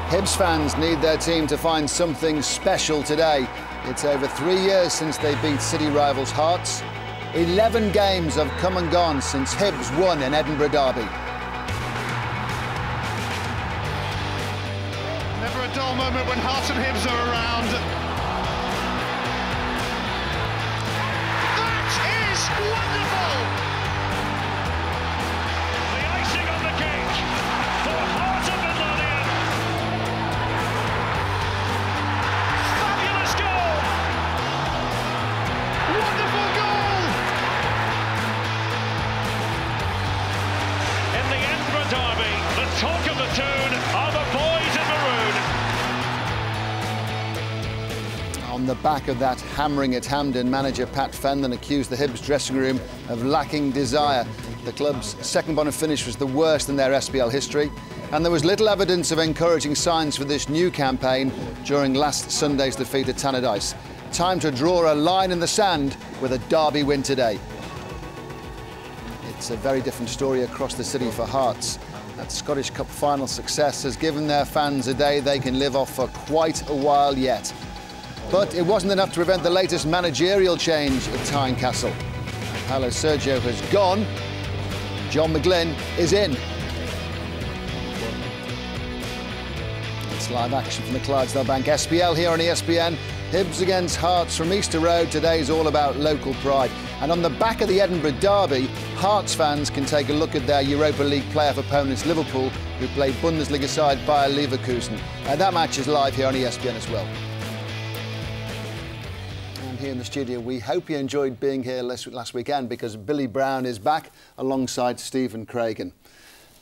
Hibs fans need their team to find something special today. It's over 3 years since they beat city rivals Hearts. 11 games have come and gone since Hibs won in Edinburgh Derby. Never a dull moment when Hearts and Hibs are around. That is wonderful! The icing on the cake for Hearts of Midlothian. Fabulous goal! Wonderful goal! In the Edinburgh Derby, the talk of the town are the boys in maroon. On the back of that hammering at Hampden, manager Pat Fenlon accused the Hibs dressing room of lacking desire. The club's second bottom finish was the worst in their SPL history, and there was little evidence of encouraging signs for this new campaign during last Sunday's defeat at Tannadice. Time to draw a line in the sand with a Derby win today. It's a very different story across the city for Hearts. That Scottish Cup final success has given their fans a day they can live off for quite a while yet. But it wasn't enough to prevent the latest managerial change at Tynecastle. Paolo Sergio has gone. John McGlynn is in. It's live action from the Clydesdale Bank SPL here on ESPN. Hibs against Hearts from Easter Road. Today's all about local pride. And on the back of the Edinburgh Derby, Hearts fans can take a look at their Europa League playoff opponents, Liverpool, who play Bundesliga side Bayer Leverkusen. That match is live here on ESPN as well. Here in the studio, we hope you enjoyed being here last weekend, because Billy Brown is back alongside Stephen Craigan.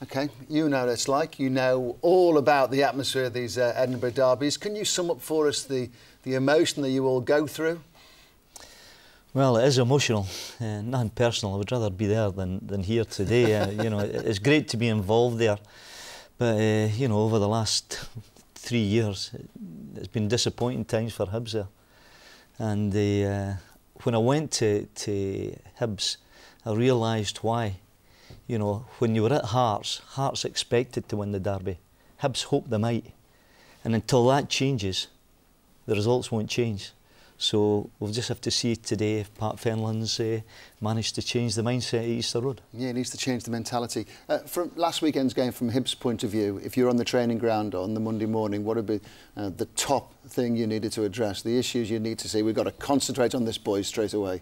OK, you know what it's like. You know all about the atmosphere of these Edinburgh derbies. Can you sum up for us the emotion that you all go through? Well, it is emotional, nothing personal. I would rather be there than here today. You know, it's great to be involved there, but you know, over the last 3 years, it's been disappointing times for Hibs there. And when I went to Hibs, I realised why. You know, when you were at Hearts, Hearts expected to win the derby. Hibs hoped they might. And until that changes, the results won't change. So we'll just have to see today if Pat Fenlon's managed to change the mindset at Easter Road. Yeah, he needs to change the mentality. From last weekend's game, from Hibs' point of view, if you're on the training ground on the Monday morning, what would be the top thing you needed to address, the issues you need to see? We've got to concentrate on this, boys, straight away.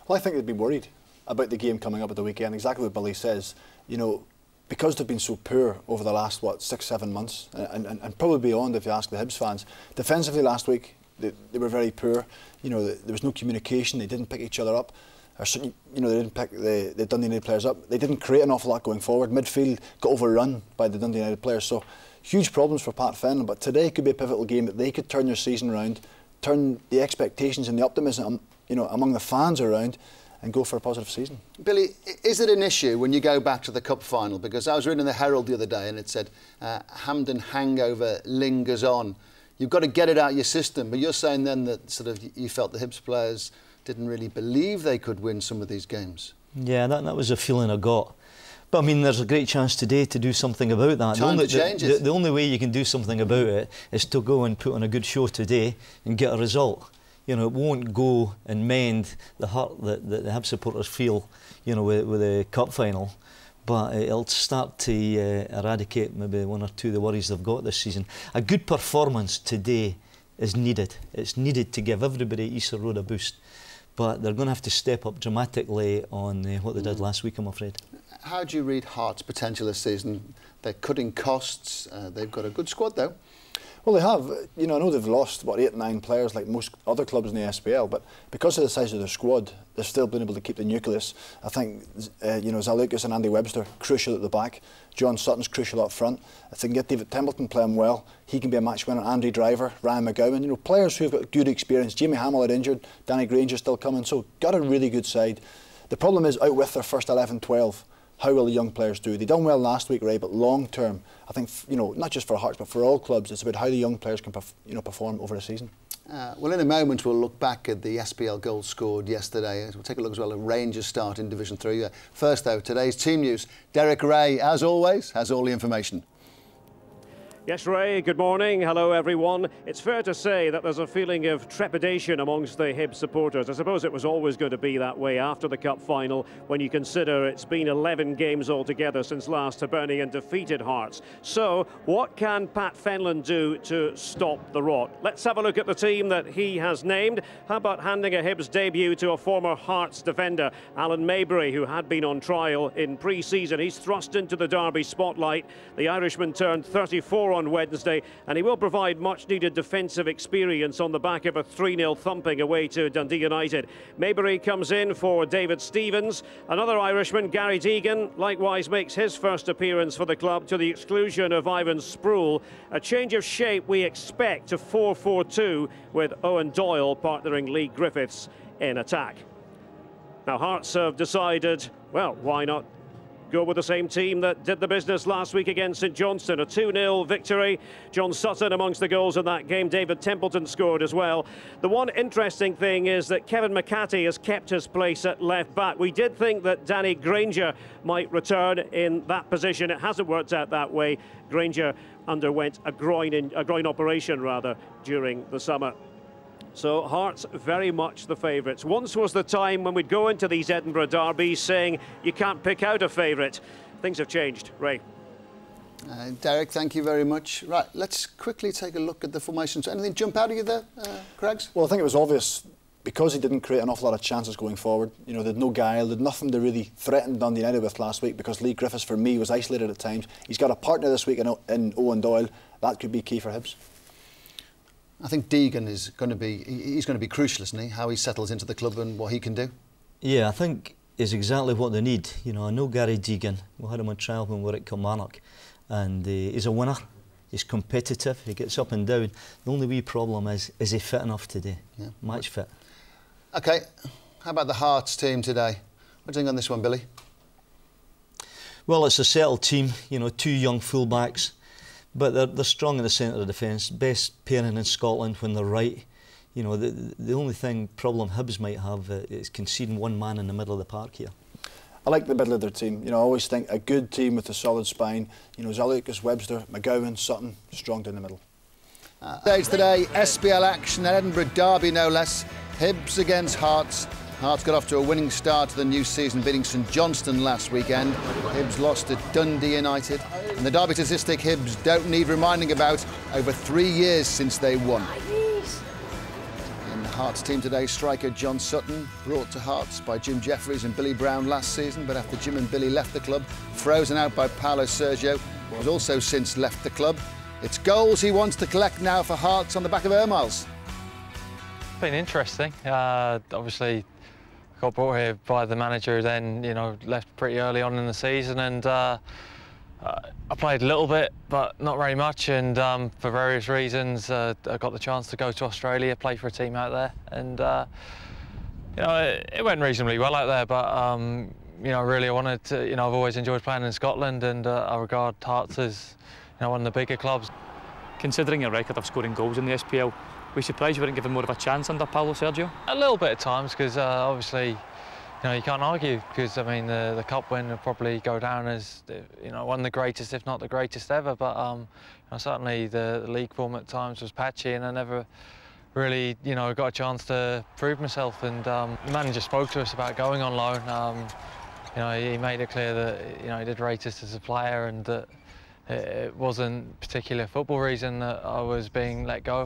Well, I think they'd be worried about the game coming up at the weekend, exactly what Billy says. You know, because they've been so poor over the last, what, 6-7 months, and probably beyond if you ask the Hibs fans. Defensively last week, they were very poor. You know, there was no communication. They didn't pick each other up. Or, you know, they didn't pick the Dundee United players up. They didn't create an awful lot going forward. Midfield got overrun by the Dundee United players. So huge problems for Pat Fenlon. But today could be a pivotal game that they could turn their season around, turn the expectations and the optimism, you know, among the fans around, and go for a positive season. Billy, is it an issue when you go back to the Cup final? Because I was reading the Herald the other day and it said Hampden hangover lingers on. You've got to get it out of your system, but you're saying then that sort of you felt the Hibs players didn't really believe they could win some of these games. Yeah, that was a feeling I got. But I mean, there's a great chance today to do something about that. Time to change it. The only way you can do something about it is to go and put on a good show today and get a result. You know, it won't go and mend the hurt that the Hibs supporters feel, you know, with the Cup final. But it'll start to eradicate maybe one or two of the worries they've got this season. A good performance today is needed. It's needed to give everybody at Easter Road a boost. But they're going to have to step up dramatically on what they did last week, I'm afraid. How do you read Hearts' potential this season? They're cutting costs. They've got a good squad, though. Well, they have. You know, I know they've lost, what, 8 or 9 players like most other clubs in the SPL, but because of the size of their squad, they've still been able to keep the nucleus. I think, you know, Zalewskis and Andy Webster, crucial at the back. John Sutton's crucial up front. If they can get David Templeton playing well, he can be a match winner. Andy Driver, Ryan McGowan, you know, players who've got good experience. Jamie Hamill had injured, Danny Granger's still coming, so got a really good side. The problem is out with their first 11-12. How will the young players do? They done well last week, Ray, but long term, I think, you know, not just for Hearts but for all clubs, it's about how the young players can, you know, perform over a season. Well, in a moment we'll look back at the SPL goals scored yesterday. We'll take a look as well at Rangers' start in Division 3. First, though, today's team news. Derek Ray, as always, has all the information. Yes, Ray, good morning. Hello, everyone. It's fair to say that there's a feeling of trepidation amongst the Hibs supporters. I suppose it was always going to be that way after the Cup final, when you consider it's been 11 games altogether since last Hibernian defeated Hearts. So, what can Pat Fenlon do to stop the rot? Let's have a look at the team that he has named. How about handing a Hibs debut to a former Hearts defender, Alan Maybury, who had been on trial in pre-season. He's thrust into the Derby spotlight. The Irishman turned 34 on Wednesday, and he will provide much needed defensive experience on the back of a 3-0 thumping away to Dundee United. Maybury comes in for David Stevens. Another Irishman, Gary Deegan, likewise makes his first appearance for the club to the exclusion of Ivan Sproul. A change of shape we expect to 4-4-2 with Owen Doyle partnering Lee Griffiths in attack. Now Hearts have decided, well, why not go with the same team that did the business last week against St Johnstone. A 2-0 victory. John Sutton amongst the goals in that game. David Templeton scored as well. The one interesting thing is that Kevin McCarthy has kept his place at left back. We did think that Danny Granger might return in that position. It hasn't worked out that way. Granger underwent a groin operation during the summer. So Hearts very much the favourites. Once was the time when we'd go into these Edinburgh derbies saying you can't pick out a favourite. Things have changed. Ray. Derek, thank you very much. Right, let's quickly take a look at the formations. Anything jump out at you there, Craigs? Well, I think it was obvious because he didn't create an awful lot of chances going forward. You know, there'd no guile, there'd nothing to really threaten Dundee United with last week because Lee Griffiths, for me, was isolated at times. He's got a partner this week in Owen Doyle. That could be key for Hibs. I think Deegan is going to be crucial, isn't he? How he settles into the club and what he can do. Yeah, I think is exactly what they need. You know, I know Gary Deegan. We had him on trial when we were at Kilmarnock, and he's a winner. He's competitive. He gets up and down. The only wee problem is he fit enough today? Yeah. Match fit. Okay, how about the Hearts team today? What do you think on this one, Billy? Well, it's a settled team. You know, 2 young fullbacks. But they're strong in the centre of defence. Best pairing in Scotland when they're right. You know, the only problem Hibs might have is conceding 1 man in the middle of the park here. I like the middle of their team. You know, I always think a good team with a solid spine. You know, Zalukis, Webster, McGowan, Sutton, strong down the middle. Stage today, SPL action at Edinburgh Derby, no less. Hibs against Hearts. Hearts got off to a winning start to the new season, beating St Johnstone last weekend. Hibs lost to Dundee United. And the Derby statistic Hibs don't need reminding about, over 3 years since they won. In the Hearts team today, striker John Sutton, brought to Hearts by Jim Jeffries and Billy Brown last season, but after Jim and Billy left the club, frozen out by Paulo Sergio, who has also since left the club. It's goals he wants to collect now for Hearts on the back of Ermiles. It's been interesting. Obviously, got brought here by the manager, then, you know, left pretty early on in the season, and I played a little bit, but not very much, and for various reasons, I got the chance to go to Australia, play for a team out there, and you know, it went reasonably well out there, but you know, really I wanted to, you know, I've always enjoyed playing in Scotland, and I regard Hearts as, you know, one of the bigger clubs. Considering your record of scoring goals in the SPL, were you surprised you weren't given more of a chance under Paulo Sergio? A little bit at times, because obviously, you know, you can't argue, because I mean the cup win will probably go down as, you know, one of the greatest, if not the greatest ever. But you know, certainly the league form at times was patchy, and I never really, you know, got a chance to prove myself. And the manager spoke to us about going on loan. You know, he made it clear that, you know, he did rate us as a player, and that it wasn't particular football reason that I was being let go.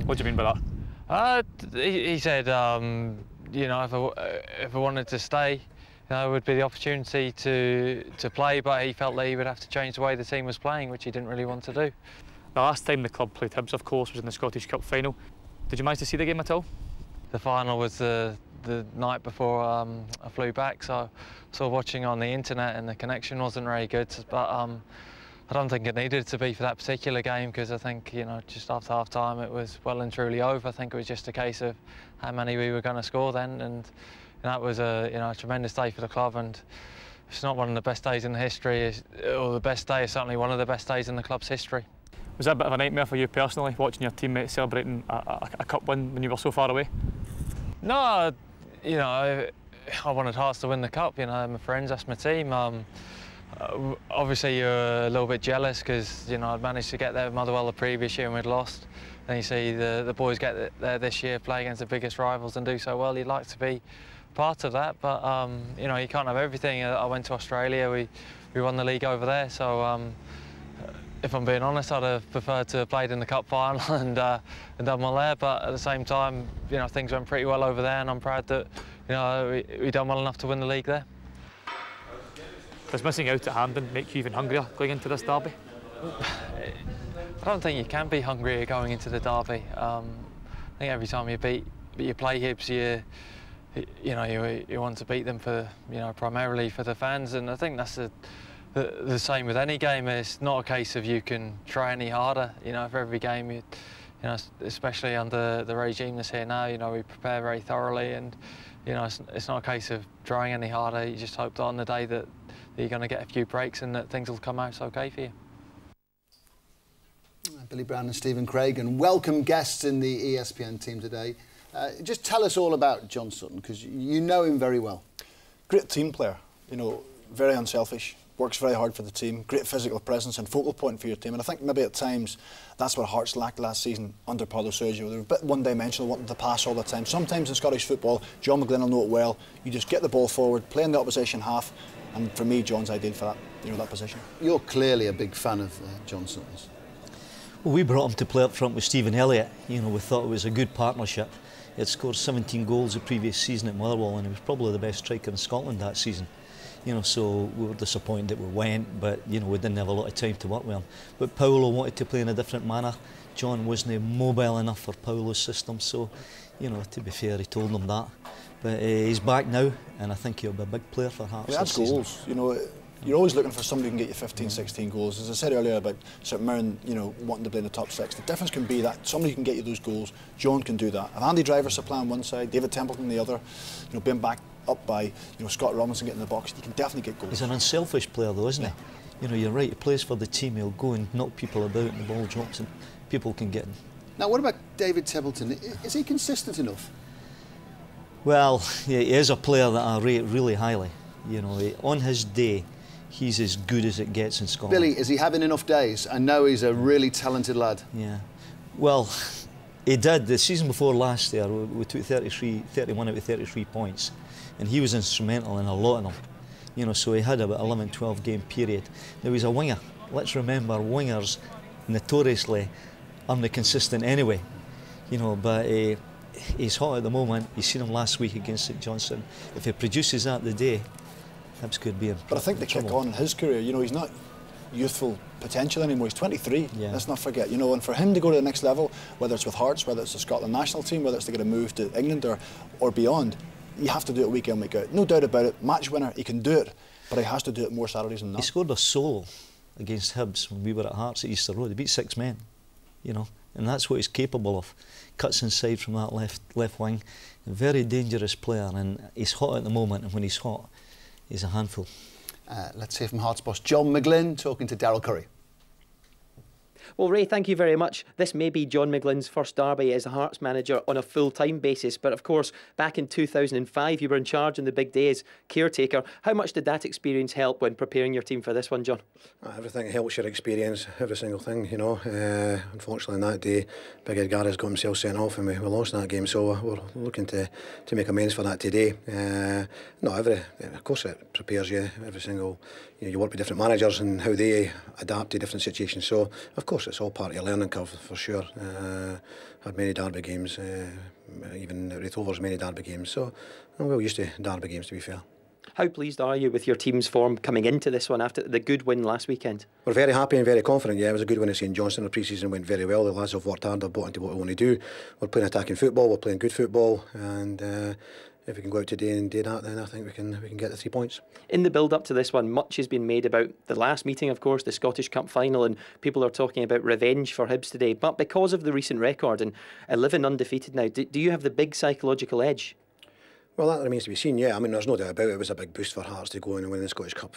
What do you mean by that? He said, you know, if I wanted to stay, you know, it would be the opportunity to play, but he felt that he would have to change the way the team was playing, which he didn't really want to do. The last time the club played Hibs, of course, was in the Scottish Cup final. Did you manage to see the game at all? The final was the night before I flew back, so watching on the internet, and the connection wasn't very good, but I don't think it needed to be for that particular game, because I think, you know, just after half time it was well and truly over. I think it was just a case of how many we were going to score then, and that was a, you know, a tremendous day for the club. And it's not one of the best days in the history, or the best day, is certainly one of the best days in the club's history. Was that a bit of a nightmare for you personally, watching your teammates celebrating a cup win when you were so far away? No, you know, I wanted Hearts to win the cup. You know, my friends, that's my team. I Obviously you're a little bit jealous because, you know, I'd managed to get there with Motherwell the previous year and we'd lost. Then you see the boys get there this year, play against the biggest rivals and do so well. You'd like to be part of that, but you know, you can't have everything. I went to Australia, we won the league over there, so if I'm being honest, I'd have preferred to have played in the cup final and done well there, but at the same time, you know, things went pretty well over there and I'm proud that, you know, we done well enough to win the league there. Does missing out at Hampden make you even hungrier going into this derby? I don't think you can be hungrier going into the derby. I think every time you play Hibs, you want to beat them for, you know, primarily for the fans, and I think that's the same with any game. It's not a case of you can try any harder. You know, for every game, you know, especially under the regime that's here now, you know, we prepare very thoroughly, and you know, it's not a case of trying any harder. You just hope that on the day that you're going to get a few breaks and that things will come out okay for you. Billy Brown and Stephen Craig, and welcome guests in the ESPN team today. Just tell us all about John Sutton, because you know him very well. Great team player, you know, very unselfish, works very hard for the team, great physical presence and focal point for your team. And I think maybe at times that's what Hearts lacked last season under Paulo Sergio. They were a bit one-dimensional, wanting to pass all the time. Sometimes in Scottish football, John McGlynn will know it well, you just get the ball forward, play in the opposition half, and for me, John's ideal for that, you know, that position. You're clearly a big fan of John Sutton's. Well, we brought him to play up front with Stephen Elliott. You know, we thought it was a good partnership. He had scored 17 goals the previous season at Motherwell, and he was probably the best striker in Scotland that season. You know, so we were disappointed that we went, but you know, we didn't have a lot of time to work with him. But Paulo wanted to play in a different manner. John wasn't mobile enough for Paulo's system, so you know, to be fair, he told him that. But he's back now, and I think he'll be a big player for Hearts. He adds goals, you know. You're always looking for somebody who can get you 15, 16 goals. As I said earlier about St Mirren, you know, wanting to play in the top six, the difference can be that somebody who can get you those goals. John can do that. If Andy Driver supplying one side, David Templeton the other, you know, being backed up by, you know, Scott Robinson getting in the box, you can definitely get goals. He's an unselfish player though, isn't he? You know, you're right, he plays for the team, he'll go and knock people about and the ball drops and people can get him. Now, what about David Templeton? Is he consistent enough? Well, yeah, he is a player that I rate really highly. You know, on his day, he's as good as it gets in Scotland. Billy, is he having enough days? I know he's a really talented lad. Yeah. Well, he did. The season before last year, we took 31 out of 33 points, and he was instrumental in a lot of them. You know, so he had about 11, 12 game period. Now he's a winger. Let's remember, wingers notoriously aren't consistent anyway. You know, but he's hot at the moment. You've seen him last week against St Johnstone. If he produces that the day, Hibs could be in trouble. But I think the kick on in his career, you know, he's not youthful potential anymore. He's 23. Yeah. Let's not forget, you know, and for him to go to the next level, whether it's with Hearts, whether it's the Scotland national team, whether it's to get a move to England or beyond, you have to do it week in, week out. No doubt about it. Match winner, he can do it, but he has to do it more Saturdays than that. He scored a solo against Hibs when we were at Hearts at Easter Road. He beat 6 men, you know, and that's what he's capable of. Cuts inside from that left wing. A very dangerous player, and he's hot at the moment, and when he's hot, he's a handful. Let's hear from Hearts boss John McGlynn talking to Darryl Curry. Well, Ray, thank you very much. This may be John McGlynn's first derby as a Hearts manager on a full-time basis, but of course, back in 2005, you were in charge on the big day as caretaker. How much did that experience help when preparing your team for this one, John? Everything helps your experience, every single thing, you know. Unfortunately, on that day, Big Ed Garris got himself sent off and we lost that game, so we're looking to make amends for that today. Of course it prepares you, every single, you work with different managers and how they adapt to different situations, so of course it's all part of your learning curve for sure. Had many derby games, even Wraith Rovers many derby games, so I'm well used to derby games, to be fair. How pleased are you with your team's form coming into this one after the good win last weekend? We're very happy and very confident. Yeah, it was a good win at St Johnstone. The pre-season went very well. The lads have worked hard, they've bought into what we want to do. We're playing attacking football, we're playing good football, and if we can go out today and do that, then I think we can get the 3 points. In the build-up to this one, much has been made about the last meeting, of course, the Scottish Cup final, and people are talking about revenge for Hibs today. But because of the recent record and 11 undefeated now, do you have the big psychological edge? Well, that remains to be seen, yeah. I mean, there's no doubt about it. It was a big boost for Hearts to go and win the Scottish Cup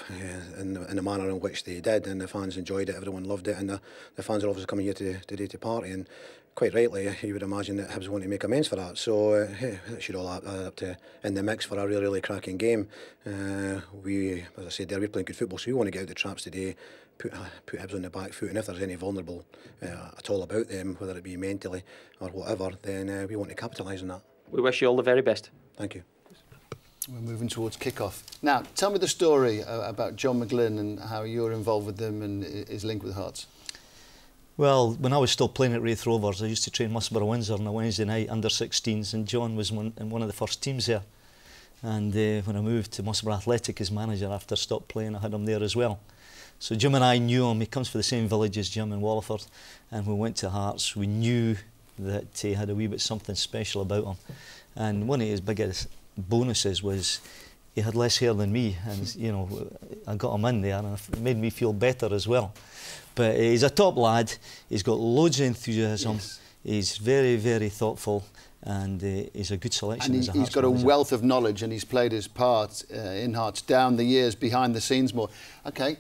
in the manner in which they did, and the fans enjoyed it, everyone loved it, and the fans are obviously coming here today to party. And quite rightly, you would imagine that Hibs want to make amends for that. So it should all add up to in the mix for a really, really cracking game. We, as I said there, we're playing good football, so we want to get out the traps today, put Hibs on the back foot, and if there's any vulnerable at all about them, whether it be mentally or whatever, then we want to capitalise on that. We wish you all the very best. Thank you. We're moving towards kick-off. Now, tell me the story about John McGlynn and how you're involved with them and his link with Hearts. Well, when I was still playing at Wraith Rovers, I used to train Musselburgh Windsor on a Wednesday night, under-16s, and John was in one of the first teams there. And when I moved to Musselburgh Athletic as manager after I stopped playing, I had him there as well. So Jim and I knew him. He comes from the same village as Jim in Walliford, and when we went to Hearts, we knew that he had a wee bit something special about him. And one of his biggest bonuses was he had less hair than me, and you know, I got him in there, and it made me feel better as well. But he's a top lad. He's got loads of enthusiasm. Yes. He's very, very thoughtful, and he's a good selection. And he's got a wealth of knowledge, and he's played his part in Hearts down the years, behind the scenes more. Okay,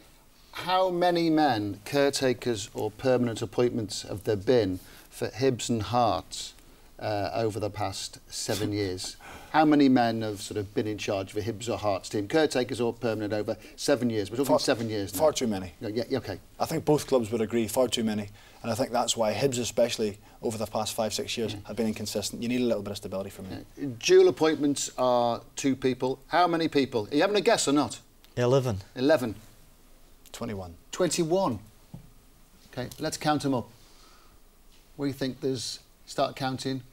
how many men, caretakers or permanent appointments, have there been for Hibs and Hearts over the past 7 years? How many men have sort of been in charge of a Hibs or Hearts team, caretakers or permanent, over 7 years? We're talking 7 years now. Far too many. Yeah, okay. I think both clubs would agree, far too many. And I think that's why Hibs, especially over the past 5-6 years, have been inconsistent. You need a little bit of stability from them. Yeah. Dual appointments are 2 people. How many people? Are you having a guess or not? 11. 11. 21. 21. Okay, let's count them up. What do you think there's... Start counting.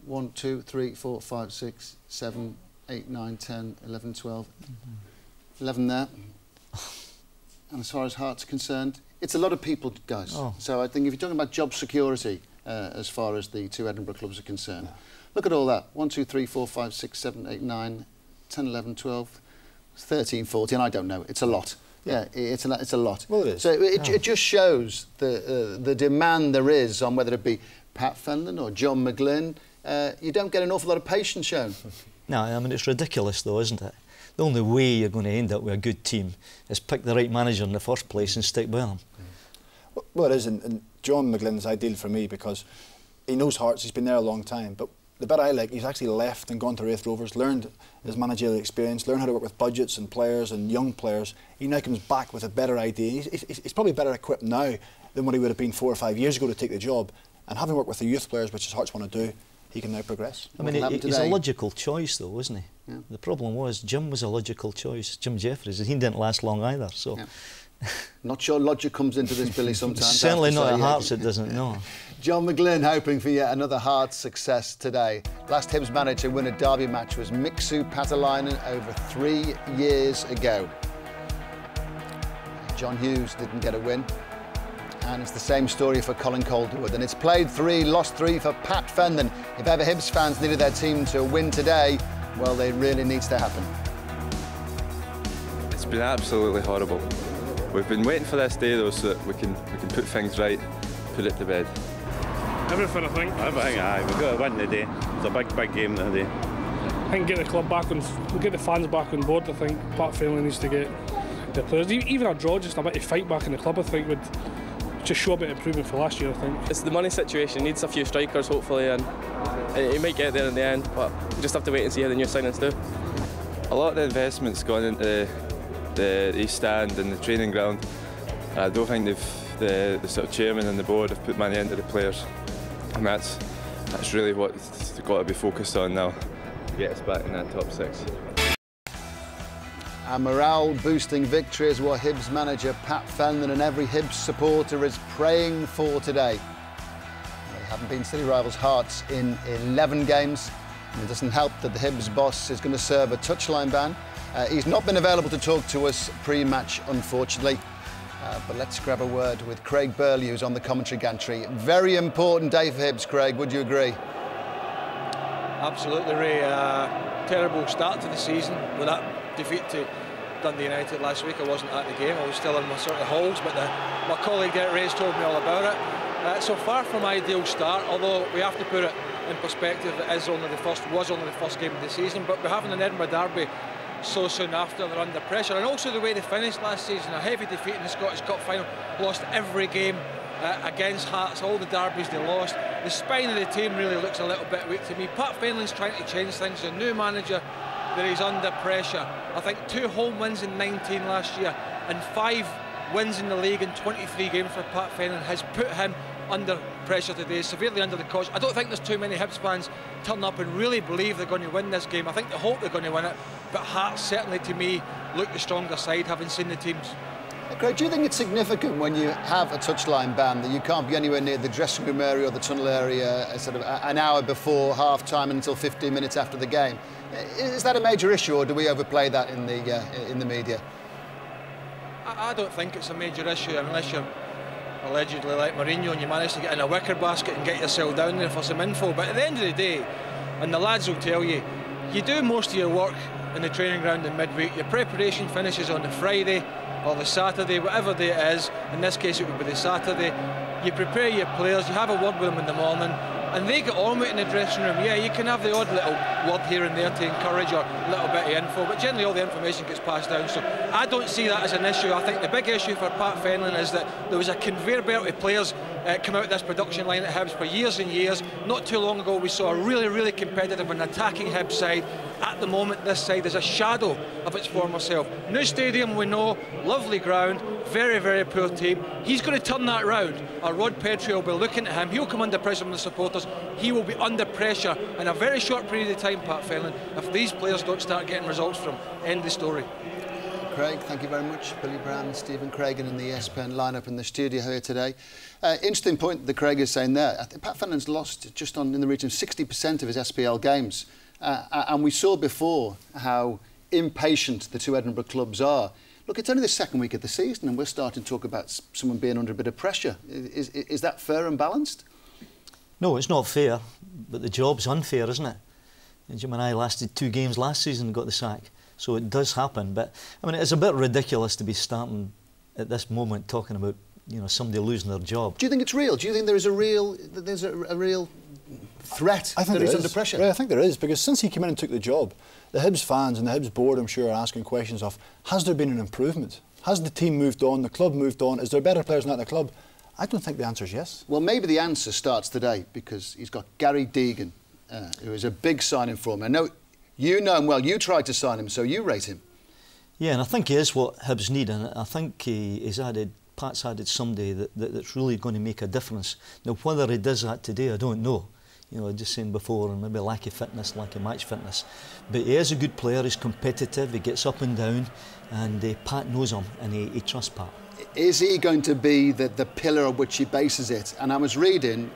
1, 2, 3, 4, 5, 6, 7, 8, 9, 10, 11, 12. 11 there. And as far as Hearts are concerned, it's a lot of people, guys. Oh. So I think if you're talking about job security, as far as the 2 Edinburgh clubs are concerned, look at all that. 1, 2, 3, 4, 5, 6, 7, 8, 9, 10, 11, 12, 13, 14. I don't know. It's a lot. Yeah, it's a lot. Well, it is. So it just shows the demand there is on whether it be Pat Fenlon or John McGlynn. You don't get an awful lot of patience shown. No, I mean, it's ridiculous though, isn't it? The only way you're going to end up with a good team is pick the right manager in the first place and stick with him. Well, it is, and John McGlynn's ideal for me because he knows Hearts, he's been there a long time, but the bit I like, he's actually left and gone to Wraith Rovers, learned his managerial experience, learned how to work with budgets and players and young players. He now comes back with a better idea. He's probably better equipped now than what he would have been 4 or 5 years ago to take the job, and having worked with the youth players, which is Hearts want to do, he can now progress. I mean, he's a logical choice though, isn't he? Yeah. The problem was Jim was a logical choice, Jim Jeffries, and he didn't last long either, so... Yeah. Not sure logic comes into this, Billy, sometimes. Certainly not at Hearts, it doesn't, no. John McGlynn hoping for yet another Hearts success today. Last Hibs manager to win a derby match was Miksu Patalainen over 3 years ago. John Hughes didn't get a win. And it's the same story for Colin Calderwood. And it's played 3, lost 3 for Pat Fenlon. If ever Hibs fans needed their team to win today, well, it really needs to happen. It's been absolutely horrible. We've been waiting for this day, though, so that we can put things right, put it to bed. Everything, I think. Everything, aye. We've got to win today. It's a big game today. I think get the club back on, we'll get the fans back on board. I think Pat Fenlon needs to get the players. Even a draw, just a bit of fight back in the club, I think would just show a bit of improvement for last year, I think. It's the money situation, needs a few strikers hopefully, and he might get there in the end, but we just have to wait and see how the new signings do. A lot of the investment's gone into the East Stand and the training ground. I don't think the sort of chairman and the board have put money into the players, and that's really what they've got to be focused on now to get us back in that top 6. A morale-boosting victory is what Hibs manager Pat Fenlon and every Hibs supporter is praying for today. They haven't been city rivals Hearts in 11 games, and it doesn't help that the Hibs boss is going to serve a touchline ban. He's not been available to talk to us pre-match, unfortunately, but let's grab a word with Craig Burley, who's on the commentary gantry. Very important day for Hibs, Craig, would you agree? Absolutely, Ray. Terrible start to the season with that defeat to Dundee United last week. I wasn't at the game, I was still in my sort of halls, but my colleague there, Ray's told me all about it. So far from ideal start, although we have to put it in perspective, it was only the first game of the season, but we're having an Edinburgh derby so soon after, they're under pressure, and also the way they finished last season, a heavy defeat in the Scottish Cup final, lost every game against Hearts, all the derbies they lost, The spine of the team really looks a little bit weak to me. Pat Fenlon's trying to change things. A new manager, that he's under pressure. I think 2 home wins in 19 last year and 5 wins in the league in 23 games for Pat Fenlon has put him under pressure today, severely under the cosh. I don't think there's too many Hibs fans turn up and really believe they're going to win this game. I think they hope they're going to win it, but Hearts certainly to me look the stronger side, having seen the teams. Craig, do you think it's significant when you have a touchline ban that you can't be anywhere near the dressing room area or the tunnel area sort of an hour before half-time until 15 minutes after the game? Is that a major issue, or do we overplay that in the media? I don't think it's a major issue unless you're allegedly like Mourinho and you manage to get in a wicker basket and get yourself down there for some info. But at the end of the day, and the lads will tell you, you do most of your work in the training ground in midweek. Your preparation finishes on the Friday or the Saturday, whatever day it is. In this case it would be the Saturday. You prepare your players, you have a word with them in the morning, and they get on with it in the dressing room. Yeah, you can have the odd little word here and there to encourage or a little bit of info, but generally all the information gets passed down. So I don't see that as an issue. I think the big issue for Pat Fenlon is that there was a conveyor belt of players come out of this production line at Hibs for years and years. Not too long ago we saw a really competitive and attacking Hibs side. At the moment this side is a shadow of its former self. New stadium, we know, lovely ground, very poor team. He's going to turn that round. Rod Petrie will be looking at him. He'll come under pressure from the supporters. He will be under pressure in a very short period of time, Pat Fenlon, if these players don't start getting results from. End the story. Craig, thank you very much. Billy Brown, Stephen Craigan in the ESPN lineup in the studio here today. Interesting point that Craig is saying there. I think Pat Fenlon's lost just in the region of 60% of his SPL games. And we saw before how impatient the two Edinburgh clubs are. Look, it's only the second week of the season and we're starting to talk about someone being under a bit of pressure. Is that fair and balanced? No, it's not fair, but the job's unfair, isn't it? And Jim and I lasted 2 games last season and got the sack. So it does happen, but I mean, it's a bit ridiculous to be starting at this moment talking about, you know, somebody losing their job. Do you think it's real? Do you think there is a real threat that he's under pressure? Right, I think there is, because since he came in and took the job, the Hibs fans and the Hibs board, I'm sure, are asking questions of, has there been an improvement? Has the team moved on? The club moved on? Is there better players than that in the club? I don't think the answer is yes. Well, maybe the answer starts today, because he's got Gary Deegan, who is a big signing for him. I know you know him well. You tried to sign him, so you rate him. Yeah, and I think he is what Hibs need, and I think Pat's added somebody that's really going to make a difference. Now, whether he does that today, I don't know. You know, just saying before, and maybe lack of fitness, lack of match fitness. But he is a good player, he's competitive, he gets up and down, and Pat knows him, and he trusts Pat. Is he going to be the pillar on which he bases it? And I was reading,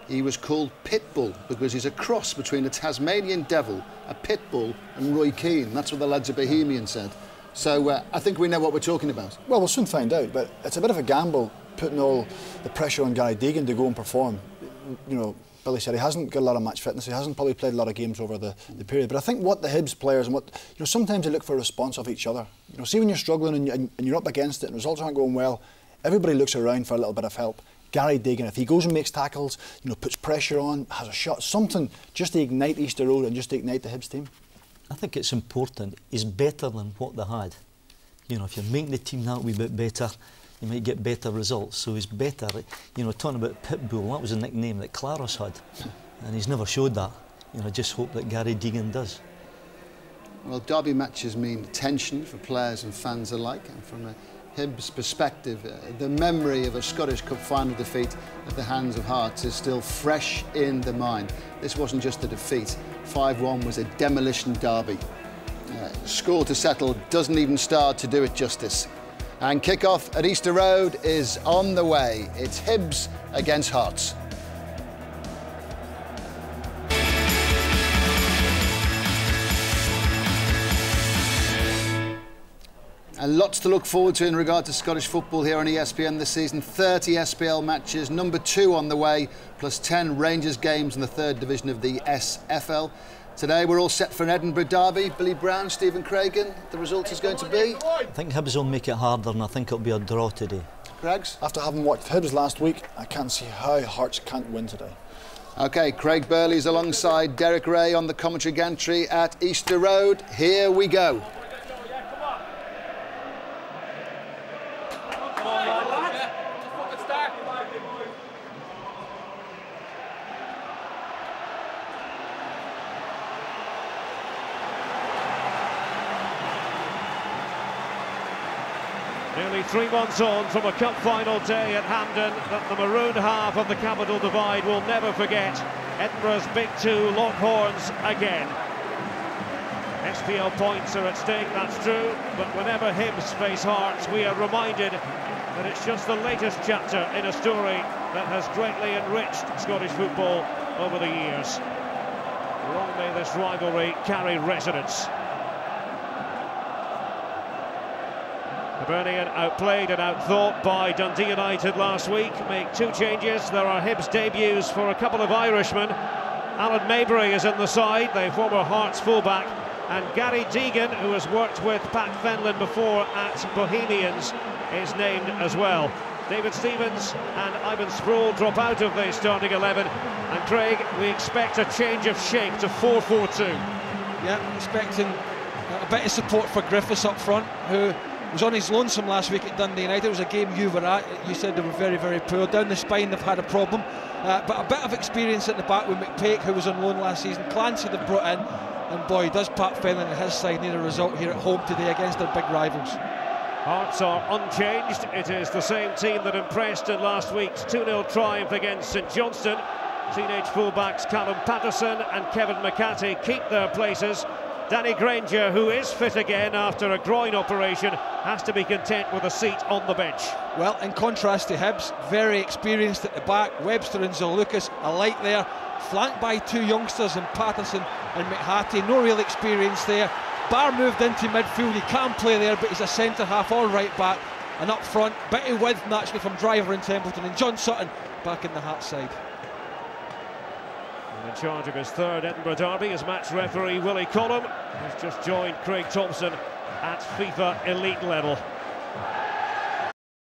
he was called Pitbull because he's a cross between a Tasmanian devil, a pitbull, and Roy Keane. That's what the lads at Bohemian said. So I think we know what we're talking about. Well, we'll soon find out, but it's a bit of a gamble putting all the pressure on Gary Deegan to go and perform. You know, Billy said he hasn't got a lot of match fitness, he hasn't probably played a lot of games over the period, but I think what the Hibs players and what, you know, sometimes they look for a response of each other. You know, see when you're struggling and you're up against it and results aren't going well, everybody looks around for a little bit of help. Gary Deegan, if he goes and makes tackles, you know, puts pressure on, has a shot, something just to ignite Easter Road and just to ignite the Hibs team. I think it's important. He's better than what they had. You know, if you're making the team that wee bit better, you might get better results. So he's better. You know, talking about Pitbull, that was a nickname that Claros had, and he's never showed that. You know, I just hope that Gary Deegan does. Well, derby matches mean tension for players and fans alike, and from a Hibs' perspective, the memory of a Scottish Cup final defeat at the hands of Hearts is still fresh in the mind. This wasn't just a defeat. 5-1 was a demolition derby. Score to settle doesn't even start to do it justice. And kick-off at Easter Road is on the way. It's Hibs against Hearts. And lots to look forward to in regard to Scottish football here on ESPN this season. 30 SPL matches, number 2 on the way, plus 10 Rangers games in the 3rd division of the SFL. Today we're all set for an Edinburgh derby. Billy Brown, Stephen Craigan, the result is going to be? I think Hibs will make it harder, and I think it'll be a draw today. Craigs? After having watched Hibs last week, I can't see how Hearts can't win today. OK, Craig Burley's alongside Derek Ray on the commentary gantry at Easter Road. Here we go. Nearly 3 months on from a cup final day at Hampden that the maroon half of the Capital Divide will never forget. Edinburgh's Big Two lock horns again. SPL points are at stake, that's true, but whenever Hibs face Hearts, we are reminded that it's just the latest chapter in a story that has greatly enriched Scottish football over the years. Long may this rivalry carry resonance. Hibernian outplayed and outthought by Dundee United last week. Make 2 changes. There are Hibs debuts for a couple of Irishmen. Alan Maybury is in the side, the former Hearts fullback, and Gary Deegan, who has worked with Pat Fenlon before at Bohemians, is named as well. David Stevens and Ivan Sproul drop out of the starting 11, and Craig, we expect a change of shape to 4-4-2. Yeah, expecting a bit of support for Griffiths up front, who was on his lonesome last week at Dundee United. It was a game you were at. You said they were very, very poor. Down the spine they've had a problem, but a bit of experience at the back with McPake, who was on loan last season. Clancy they've brought in, and boy, does Pat Fenlon and his side need a result here at home today against their big rivals. Hearts are unchanged. It is the same team that impressed in last week's 2-0 triumph against St Johnstone. Teenage fullbacks Callum Patterson and Kevin McCarthy keep their places. Danny Granger, who is fit again after a groin operation, has to be content with a seat on the bench. Well, in contrast to Hibs, very experienced at the back. Webster and Zalukis alike there, flanked by 2 youngsters in Patterson and McHattie. No real experience there. Barr moved into midfield. He can play there, but he's a centre half or right back. And up front, bit of width naturally from Driver and Templeton, and John Sutton back in the Hearts side. And in charge of his 3rd Edinburgh derby is match referee Willie Collum, who's just joined Craig Thompson at FIFA elite level.